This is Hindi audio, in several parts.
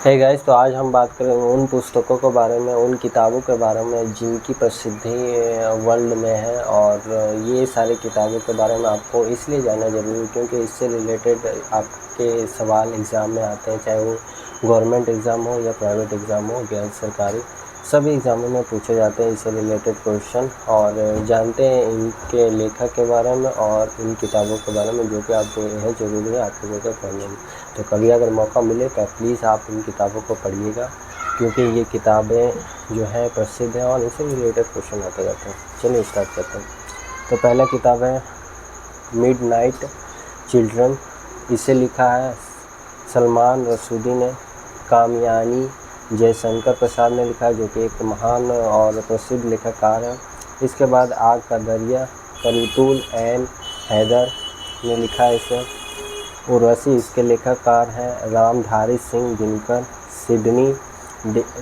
हे गाइस, तो आज हम बात करेंगे उन पुस्तकों के बारे में, उन किताबों के बारे में जिनकी प्रसिद्धि वर्ल्ड में है। और ये सारी किताबों के बारे में आपको इसलिए जानना ज़रूरी है क्योंकि इससे रिलेटेड आपके सवाल एग्ज़ाम में आते हैं, चाहे वो गवर्नमेंट एग्ज़ाम हो या प्राइवेट एग्ज़ाम हो, गैर सरकारी, सभी एग्ज़ामों में पूछे जाते हैं इससे रिलेटेड क्वेश्चन। और जानते हैं इनके लेखक के बारे में और इन किताबों के बारे में, जो कि आप बेहद ज़रूरी है आपके जगह पढ़ने में। तो कभी अगर मौका मिले तो प्लीज़ आप इन किताबों को पढ़िएगा, क्योंकि ये किताबें जो हैं प्रसिद्ध हैं और इनसे रिलेटेड क्वेश्चन आते जाते हैं। चलिए स्टार्ट करते हैं। तो पहला किताब है मिडनाइट चिल्ड्रन। इसे लिखा है सलमान रसूदी ने। कामयानी जयशंकर प्रसाद ने लिखा है, जो कि एक महान और प्रसिद्ध लेखककार हैं। इसके बाद आग का दरिया करीतुल एन हैदर ने लिखा है इसे। उर्वशी इसके लेखककार हैं रामधारी सिंह दिनकर।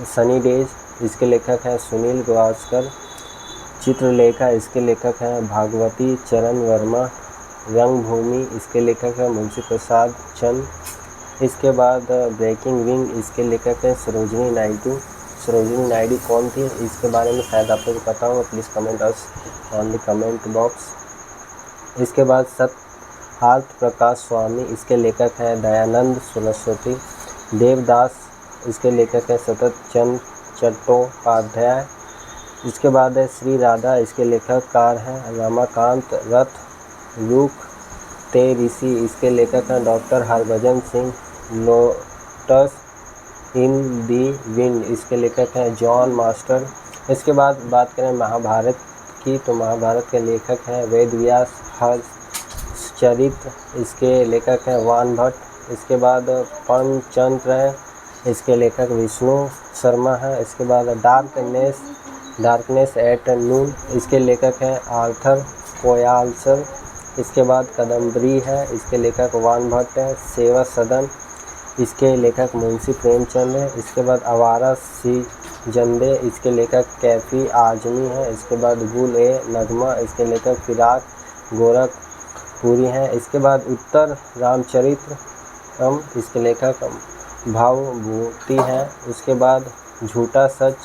सनी डेज इसके लेखक हैं सुनील गावस्कर। चित्रलेखा इसके लेखक हैं भागवती चरण वर्मा। रंगभूमि इसके लेखक हैं मुंशी प्रसाद चंद। इसके बाद ब्रेकिंग विंग इसके लेखक हैं सरोजिनी नायडू। सरोजिनी नायडू कौन थी, इसके बारे में शायद आपको पता होगा, please comment us on the comment box. इसके बाद सत्यार्थ प्रकाश स्वामी इसके लेखक हैं दयानंद सरस्वती। देवदास इसके लेखक हैं सतत चंद्र चट्टोपाध्याय। इसके बाद है श्री राधा इसके लेखककार हैं रमाकांत रथ। रुख ते ऋषि इसके लेखक हैं doctor Harbhajan Singh. Lotus in the wind इसके लेखक हैं जॉन मास्टर। इसके बाद बात करें महाभारत की, तो महाभारत के लेखक हैं वेद व्यास। हर्षचरित इसके लेखक हैं वान भट्ट। इसके बाद पंचतंत्र है, इसके लेखक विष्णु शर्मा है। इसके बाद डार्कनेस एट नून इसके लेखक हैं आर्थर कोयालसर। इसके बाद कादम्बरी है, इसके लेखक वान भट्ट है। सेवा सदन इसके लेखक मुंशी प्रेमचंद है। इसके बाद आवारा सी जंदे इसके लेखक कैफी आजमी है। इसके बाद गुल ए नगमा इसके लेखक फिराक गोरखपुरी हैं। इसके बाद उत्तर रामचरितम इसके लेखक भावभूति हैं। उसके बाद झूठा सच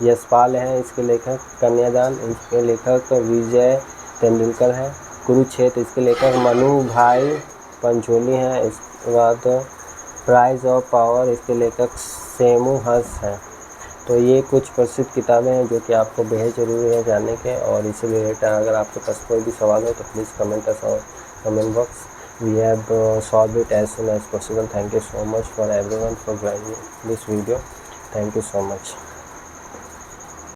यशपाल हैं, इसके लेखक कन्यादान इसके लेखक विजय तेंदुलकर हैं। कुरुक्षेत्र इसके लेखक मनु भाई पंचोली हैं। इसके बाद प्राइज ऑफ पावर इसके लेखक सेमू हंस हैं। तो ये कुछ प्रसिद्ध किताबें हैं जो कि आपको बेहद ज़रूरी है जानने के। और इसी रिलेटेड अगर आपके पास कोई भी सवाल हो तो please comment us on comment box. We have solved it as soon as possible. Thank you so much for everyone for joining this video. Thank you so much.